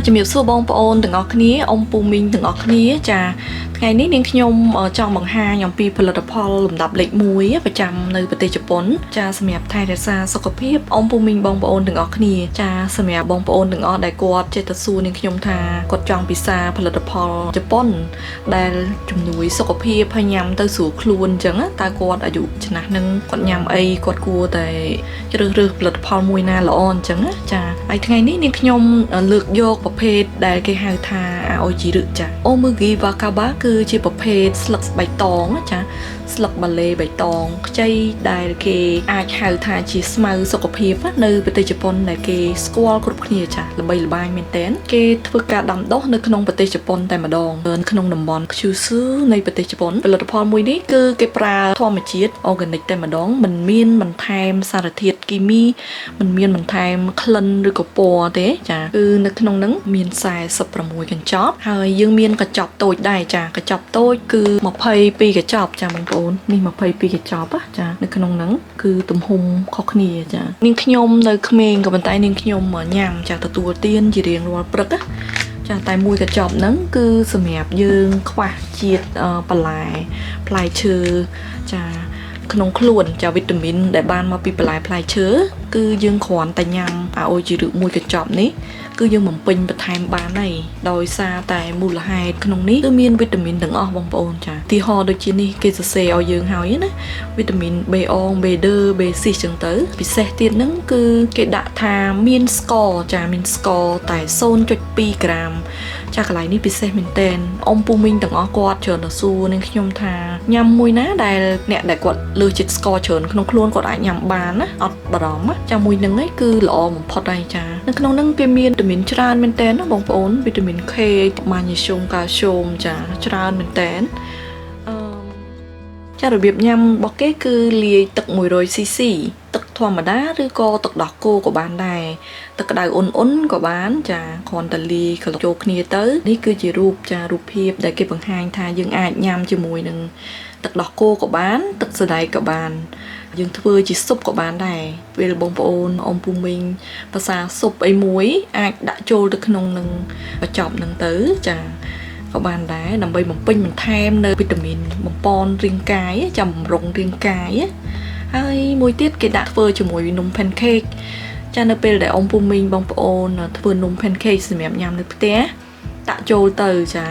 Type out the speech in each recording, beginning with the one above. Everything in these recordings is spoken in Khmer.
ជំរាបសួរបបងប្អូនទាំងអស់គ្នាអ៊ំពូមីងទាំងអស់គ្នាចាថ្ងៃនេះនាងខ្ញុំចង់បង្ហាញអំពីផលិតផលលំដាប់លេខ1ប្រចាំនៅប្រទេសជប៉ុនចាសម្រាប់ថែរក្សាសុខភាពអ៊ំពូមីងបងប្អូនទាំងអស់គ្នាចាសម្រាប់បងប្អូនទាំងអស់ដែលគាត់ចេះតែសួរនាងខ្ញុំថាគាត់ចង់ពិសាផលិតផលជប៉ុនដែលជំនួយសុខភាពហើយញ៉ាំទៅស្រួលខ្លួនអញ្ចឹងតើគាត់អាយុឆ្នាំហ្នឹងគាត់ញ៉ាំអីគាត់គួរតែជ្រើសរើសផលិតផលមួយណាល្អអញ្ចឹងចាហើយថ្ងៃនេះនាងខ្ញុំលើកយកប្រភេទដែលគេហៅថាអាអូជីរឹចាអូមឺហ្គីវ៉ាកាបាគឺជាប្រភេទស្លឹកបៃតងចាស្លឹកបាឡេបៃតងខ្ចីដែលគេអាចហៅថាជាស្មៅសុខភាពនៅប្រទេសជប៉ុនដែលគេស្គាល់គ្រប់គ្នាចាល្បីល្បាញមែនទែនគេធ្វើការដាំដុះនៅក្នុងប្រទេសជប៉ុនតែម្ដងក្នុងតំបន់ខ្ជូស៊ឺនៃប្រទេសជប៉ុនផលិតផលមួយនេះគឺគេប្រើធម្មជាតិ organic តែម្ដងមិនមានបន្ថែមសារធាតុគីមីមិនមានបន្ថែមក្លិនឬក៏ពណ៌ទេចាគឺនៅក្នុងហ្នឹងមាន46កញ្ចប់ហើយយើងមានកញ្ចប់តូចដែរចាកញ្ចប់តូចគឺ22កញ្ចប់ចាបងប្អូននេះ22កញ្ចប់ចានៅក្នុងហ្នឹងគឺទំហំខុសគ្នាចានាងខ្ញុំនៅក្មេងក៏ប៉ុន្តែនាងខ្ញុំញ៉ាំចាទទួលទានជារៀងរាល់ព្រឹកចាតែមួយកញ្ចប់ហ្នឹងគឺសម្រាប់យើងខ្វះជាតិបន្លែផ្លែឈើចាក្នុងខ្លួនចាវីតាមីនដែលបានមកពីបន្លែផ្លែឈើគឺយើងគ្រាន់តែញ៉ាំអាអូជីរឹមួយកញ្ចប់នេះគឺយើងបំពេញបន្ថែមបានហើយដោយសារតែមូលហេតុក្នុងនេះគឺមានវីតាមីនទាំងអស់បងប្អូនចាទីហោដូចជានេះគេសរសេរឲ្យយើងហើយណាវីតាមីន B អង B2 B6 ចឹងទៅពិសេសទៀតហ្នឹងគឺគេដាក់ថាមានស្ករចាមានស្ករតែ 0.2 ក្រាមចាកន្លែងនេះពិសេសមែនតែនអ៊ំពូមីងទាំងអស់គាត់ច្រើនតែសួរនឹងខ្ញុំថាញ៉ាំមួយណាដែលអ្នកដែលគាត់លើសជាតិស្ករច្រើនក្នុងខ្លួនគាត់អាចញ៉ាំបានណាអត់បារម្ភចាមួយហ្នឹងឯងគឺល្អបំផុតហើយចានៅក្នុងហ្នឹងគេមានវីតាមីនច្រើនមែនតែនណាបងប្អូនវីតាមីន K ម៉ាញ៉េស្យូមកាល់ស្យូមចាច្រើនមែនតែនចារបៀបញ៉ាំរបស់គេគឺលាយទឹក 100cc ទឹកធម្មតាឬក៏ទឹកដោះគោក៏បានដែរទឹកក្តៅអ៊ុនៗក៏បានចាគ្រាន់តែលាយកន្លចូលគ្នាទៅនេះគឺជារូបភាពដែលគេបង្ហាញថាយើងអាចញ៉ាំជាមួយនឹងទឹកដោះគោក៏បានទឹកសណ្តែកក៏បានយើងធ្វើជាស៊ុបក៏បានដែរពេលបងប្អូនអ៊ំពូមីងភាសាស៊ុបអីមួយអាចដាក់ចូលទៅក្នុងនឹងកញ្ចប់ហ្នឹងទៅចាក៏បានដែរដើម្បីបំពេញបន្ថែមនៅវីតាមីនបំប៉នរាងកាយចាំបំរុងរាងកាយហើយមួយទៀតគេដាក់ធ្វើជាមួយនំ pancake ចានៅពេលដែលអ៊ំពូមីងបងប្អូនធ្វើនំ pancake សម្រាប់ញ៉ាំនៅផ្ទះដាក់ចូលទៅចា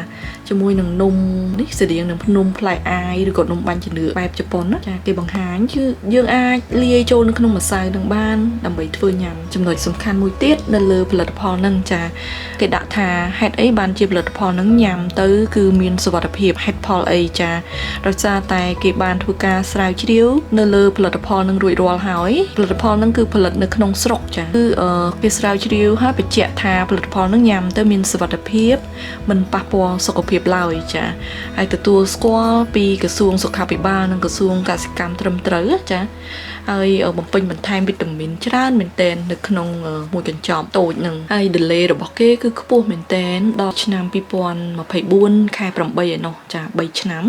ជាមួយនឹងនំនេះស្តៀងនឹងនំផ្លែអាយឬក៏នំបាញ់ជំនឿបែបជប៉ុនណាចាគេបង្ហាញគឺយើងអាចលាយចូលនៅក្នុងម្សៅនឹងបានដើម្បីធ្វើញ៉ាំចំណុចសំខាន់មួយទៀតនៅលើផលិតផលហ្នឹងចាគេដាក់ថាហេតុអីបានជាផលិតផលហ្នឹងញ៉ាំទៅគឺមានសុវត្ថិភាពហេតុផលអីចាដោយសារតែគេបានធ្វើការស្រាវជ្រាវនៅលើផលិតផលហ្នឹងរួចរាល់ហើយផលិតផលហ្នឹងគឺផលិតនៅក្នុងស្រុកចាគឺគេស្រាវជ្រាវហើយបញ្ជាក់ថាផលិតផលហ្នឹងញ៉ាំទៅមានសុវត្ថិភាពមិនប៉ះពាល់សុខភាពឡើយចាហើយទទួលស្គាល់ពីក្រសួងសុខាភិបាលនិងក្រសួងកសិកម្មត្រឹមត្រូវចាហើយបំពេញបន្ថែមវីតាមីនច្រើនមែនតែននៅក្នុងមួយកញ្ចប់តូចហ្នឹងហើយ delay របស់គេគឺខ្ពស់មែនតែនដល់ឆ្នាំ2024ខែ8ឯណោះចា3ឆ្នាំ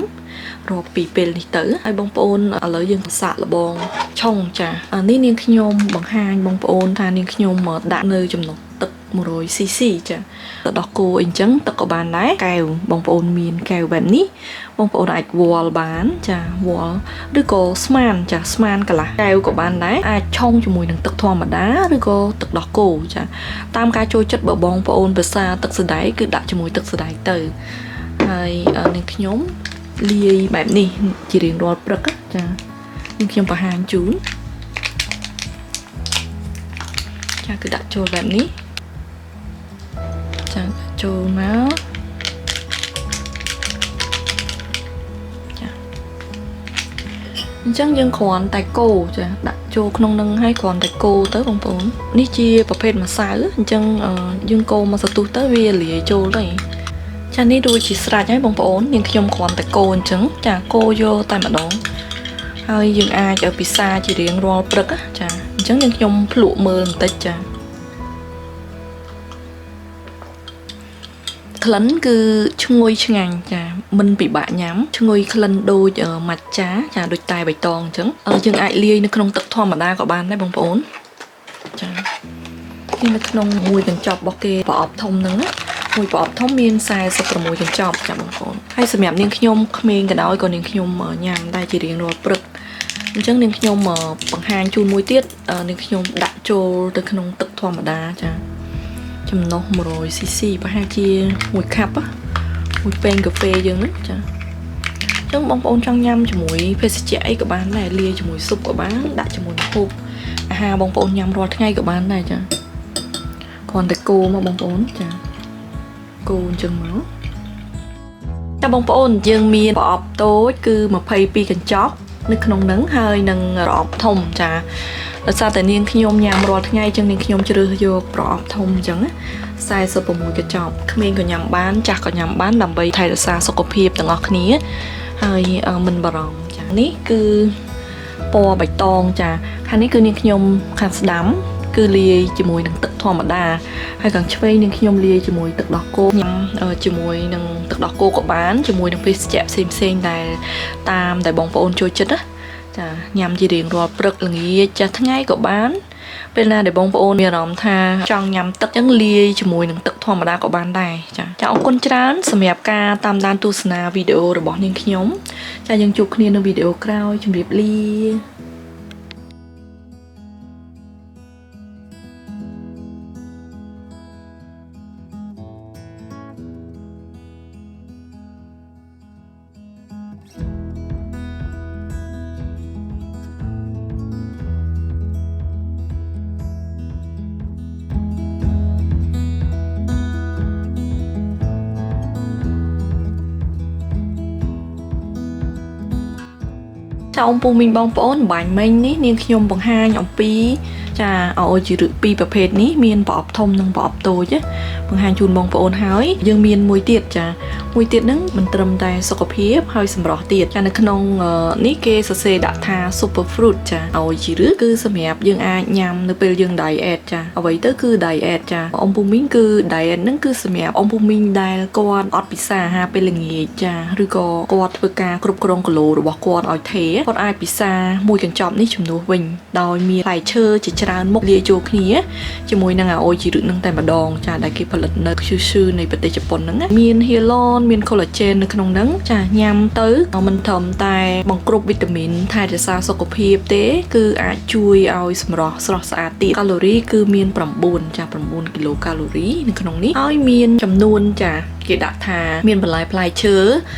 រាប់ពីពេលនេះទៅហើយបងប្អូនឥឡូវយើងសាកល្បងឆុងចានេះនាងខ្ញុំបង្ហាញបងប្អូនថានាងខ្ញុំដាក់នៅចំណុចទឹក 100cc ចាទឹកដោះគោអីចឹងទឹកក៏បានដែរកែវបងប្អូនមានកែវបែបនេះបងប្អូនអាចវាល់បានចាវាល់ឬក៏ស្មានចាស្មានកន្លះកែវក៏បានដែរអាចឆុងជាមួយនឹងទឹកធម្មតាឬក៏ទឹកដោះគោចាតាមការចូលចិត្តរបស់បងប្អូនភាសាទឹកសណ្តែកគឺដាក់ជាមួយទឹកសណ្តែកទៅហើយនាងខ្ញុំលាយបែបនេះជារៀងរាល់ព្រឹកចានាងខ្ញុំបង្ហាញជូនចាគឺដាក់ចូលបែបនេះចាចូលមកចាអញ្ចឹងយើងគ្រាន់តែកូរចាដាក់ចូលក្នុងនឹងហើយគ្រាន់តែកូរទៅបងប្អូននេះជាប្រភេទម្សៅអញ្ចឹងយើងកូរមកសន្ទុះទៅវាលាយចូលទៅចានេះរួចជាស្រេចហើយបងប្អូននាងខ្ញុំគ្រាន់តែកូរអញ្ចឹងចាកូរយកតែម្ដងហើយយើងអាចពិសាជារៀងរាល់ព្រឹកចាអញ្ចឹងនាងខ្ញុំភ្លក់មើលបន្តិចចាក្លិនគឺឈ្ងុយឆ្ងាញ់ចាមិនពិបាកញ៉ាំឈ្ងុយក្លិនដូចម៉ាច់ចាចាដូចតែបៃតងអញ្ចឹងយើងអាចលាយនៅក្នុងទឹកធម្មតាក៏បានដែរបងប្អូនចា គ្នានៅក្នុងមួយកញ្ចប់របស់គេប្រអប់ធំហ្នឹងណាមួយប្រអប់ធំមាន46កញ្ចប់ចាបងប្អូនហើយសម្រាប់នាងខ្ញុំក្មេងក៏ដោយក៏នាងខ្ញុំញ៉ាំដែរជារៀងរាល់ព្រឹកអញ្ចឹងនាងខ្ញុំបង្ហាញជូនមួយទៀតនាងខ្ញុំដាក់ចូលទៅក្នុងទឹកធម្មតាចាចំណុះ 100cc ប្រហែលជាមួយខាប់មួយពែងកាហ្វេយើងហ្នឹងចាចឹងបងប្អូនចង់ញ៉ាំជាមួយភេសជ្ជៈអីក៏បានដែរលាយជាមួយស៊ុបក៏បានដាក់ជាមួយម្ហូបអាហារបងប្អូនញ៉ាំរាល់ថ្ងៃក៏បានដែរចាគ្រាន់តែកូរមកបងប្អូនចាកូរអញ្ចឹងមកតែបងប្អូនយើងមានប្រអប់តូចគឺ22កញ្ចប់នៅក្នុងហ្នឹងហើយនឹងប្រអប់ធំចាដោយសារតែនាងខ្ញុំញ៉ាំរាល់ថ្ងៃអញ្ចឹងនាងខ្ញុំជ្រើសយកប្រអប់ធំអញ្ចឹង46កញ្ចប់ក្មេងក៏ញ៉ាំបានចាស់ក៏ញ៉ាំបានដើម្បីថែរក្សាសុខភាពទាំងអស់គ្នាហើយមិនបារម្ភចានេះគឺពណ៌បៃតងចាខាងនេះគឺនាងខ្ញុំខាងស្ដាំគឺលាយជាមួយនឹងទឹកធម្មតាហើយខាងឆ្វេងនាងខ្ញុំលាយជាមួយទឹកដោះគោញ៉ាំជាមួយនឹងទឹកដោះគោក៏បានជាមួយនឹងភេសជ្ជៈផ្សេងៗដែលតាមតែបងប្អូនចូលចិត្តណាចាញ៉ាំជារៀងរាល់ព្រឹកល្ងាចចាស់ថ្ងៃក៏បានពេលណាដែលបងប្អូនមានអារម្មណ៍ថាចង់ញ៉ាំទឹកអញ្ចឹងលាយជាមួយនឹងទឹកធម្មតាក៏បានដែរចាអរគុណច្រើនសម្រាប់ការតាមដានទស្សនាវីដេអូរបស់នាងខ្ញុំចាយើងជួបគ្នានៅវីដេអូក្រោយជម្រាបលាចាអំពូមីងបងប្អូនបាញ់មិញនេះនាងខ្ញុំបង្ហាញអំពីចាឲ្យជាពីរប្រភេទនេះមានប្រអប់ធំនិងប្រអប់តូចបង្ហាញជូនបងប្អូនហើយយើងមានមួយទៀតចាមួយទៀតហ្នឹងមិនត្រឹមតែសុខភាពហើយសម្រស់ទៀតចានៅក្នុងនេះគេសរសេរដាក់ថា super fruit ចាឲ្យជាគឺសម្រាប់យើងអាចញ៉ាំនៅពេលយើង diet ចាអ្វីទៅគឺ diet ចាអំពូមីងគឺ diet ហ្នឹងគឺសម្រាប់អំពូមីងដែលគាត់អត់ពិសាអាហារពេលល្ងាចចាឬក៏គាត់ធ្វើការគ្រប់គ្រងគីឡូរបស់គាត់ឲ្យថេរគាត់អាចពិសាមួយកញ្ចប់នេះជំនួសវិញដោយមានផ្លែឈើជាច្រើនមុខលាយចូលគ្នាជាមួយនឹងអាអូជីរឹកនឹងតែម្ដងចាដែលគេផលិតនៅឈឺនៃប្រទេសជប៉ុនហ្នឹងមានហៀឡូនមាន collagen នៅក្នុងហ្នឹងចាញ៉ាំទៅមិនត្រឹមតែបង្គ្រប់វីតាមីនថែរក្សាសុខភាពទេគឺអាចជួយឲ្យសម្រស់ស្រស់ស្អាតទៀតកាឡូរីគឺមាន9ចា9គីឡូកាឡូរីនៅក្នុងនេះហើយមានចំនួនចាគេដាក់ថាមានបន្លែផ្លែឈើ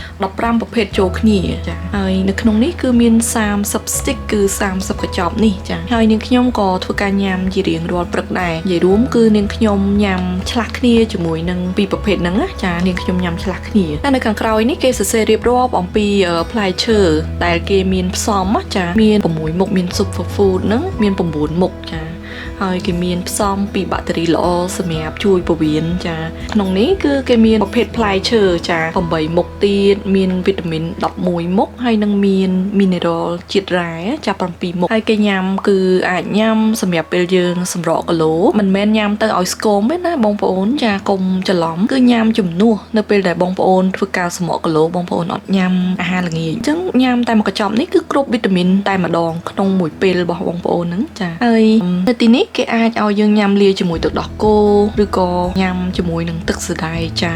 15ប្រភេទចូលគ្នាចាហើយនៅក្នុងនេះគឺមាន30 stick គឺ30កញ្ចប់នេះចាហើយនាងខ្ញុំក៏ធ្វើការញ៉ាំជារៀងរាល់ព្រឹកដែរនិយាយរួមគឺនាងខ្ញុំញ៉ាំឆ្លាស់គ្នាជាមួយនឹងពីរប្រភេទហ្នឹងចានាងខ្ញុំញ៉ាំឆ្លាស់គ្នាតែនៅខាងក្រោយនេះគេសរសេររៀបរាប់អំពីផ្លែឈើដែលគេមានផ្សំចាមាន6មុខមាន super food ហ្នឹងមាន9មុខចាហើយគេមានផ្សំពីបាក់តេរីល្អសម្រាប់ជួយពោះវៀនចាក្នុងនេះគឺគេមានប្រភេទផ្លែឈើចា8មុខទៀតមានវីតាមីន11មុខហើយនឹងមានមីនេរ៉លជាតិរ៉ែចា7មុខហើយគេញ៉ាំគឺអាចញ៉ាំសម្រាប់ពេលយើងសម្រក់គីឡូមិនមែនញ៉ាំទៅឲ្យស្គមទេណាបងប្អូនចាកុំច្រឡំគឺញ៉ាំជំនួសនៅពេលដែលបងប្អូនធ្វើការសម្រក់គីឡូបងប្អូនអត់ញ៉ាំអាហារល្ងាចអញ្ចឹងញ៉ាំតែមួយកញ្ចប់នេះគឺគ្រប់វីតាមីនតែម្ដងក្នុងមួយពេលរបស់បងប្អូនហ្នឹងចាហើយនៅទីនេះគេអាចឲ្យយើងញ៉ាំលាយជាមួយទឹកដោះគោឬក៏ញ៉ាំជាមួយនឹងទឹកសណ្តែកចា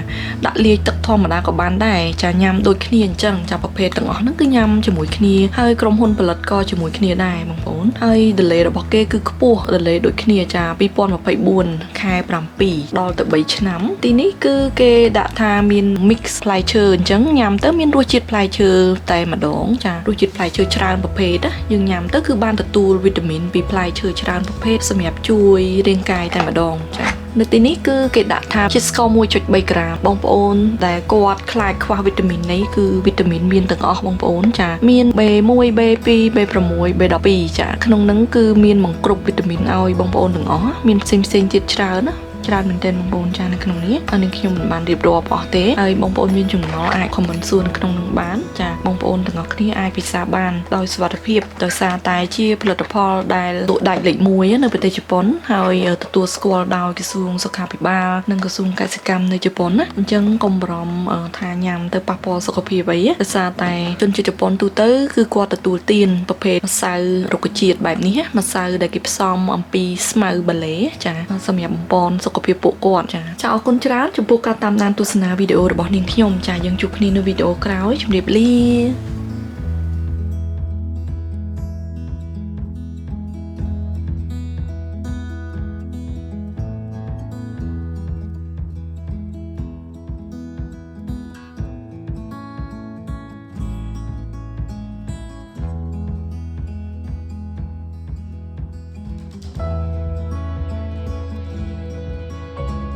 ដាក់លាយទឹកធម្មតាក៏បានដែរចាញ៉ាំដូចគ្នាអញ្ចឹងចាប្រភេទទាំងអស់ហ្នឹងគឺញ៉ាំជាមួយគ្នាហើយក្រុមហ៊ុនផលិតក៏ជាមួយគ្នាដែរបងប្អូនហើយ delay របស់គេគឺខ្ពស់ delay ដូចគ្នាចា2024ខែ7ដល់ទៅ3ឆ្នាំទីនេះគឺគេដាក់ថាមាន mix ផ្លែឈើអញ្ចឹងញ៉ាំទៅមានរសជាតិផ្លែឈើតែម្ដងចារសជាតិផ្លែឈើច្រើនប្រភេទយើងញ៉ាំទៅគឺបានទទួលវីតាមីនពីផ្លែឈើច្រើនប្រភេទសម្រាប់ជួយរាងកាយតែម្ដងចានៅទីនេះគឺគេដាក់ថាជាតិស្ករ 1.3 ក្រាមបងប្អូនដែលគាត់ខ្លាចខ្វះវីតាមីននេះគឺវីតាមីនមានទាំងអស់បងប្អូនចាមាន B1 B2 B6 B12 ចាក្នុងហ្នឹងគឺមានមកគ្រប់វីតាមីនឲ្យបងប្អូនទាំងអស់មានផ្សេងទៀតច្រើនណា ច្រើនមែនទែនបងប្អូនចានៅក្នុងនេះនាងខ្ញុំមិនបានរៀបរាប់អស់ទេហើយបងប្អូនមានចំណល់អាច comment សួរនៅក្នុងនឹងបានចាបងប្អូនទាំងអស់គ្នាអាចពិសាបានដោយសុវត្ថិភាពដោយសារតែជាផលិតផលដែលលក់ដាច់លេខ1នៅប្រទេសជប៉ុនហើយទទួលស្គាល់ដោយក្រសួងសុខាភិបាលនិងក្រសួងកសិកម្មនៅជប៉ុនណាអញ្ចឹងកុំបារម្ភថាញ៉ាំទៅប៉ះពាល់សុខភាពអីដោយសារតែជនជាតិជប៉ុនទូទៅគឺគាត់ទទួលទានប្រភេទម្សៅរុក្ខជាតិបែបនេះម្សៅដែលគេផ្សំអំពីស្មៅបាឡេចាសម្រាប់បំពន់សុខភាពពួកគាត់ចាអរគុណច្រើនចំពោះការតាមដានទស្សនាវីដេអូរបស់នាងខ្ញុំចាយើងជួបគ្នានៅវីដេអូក្រោយជម្រាបលា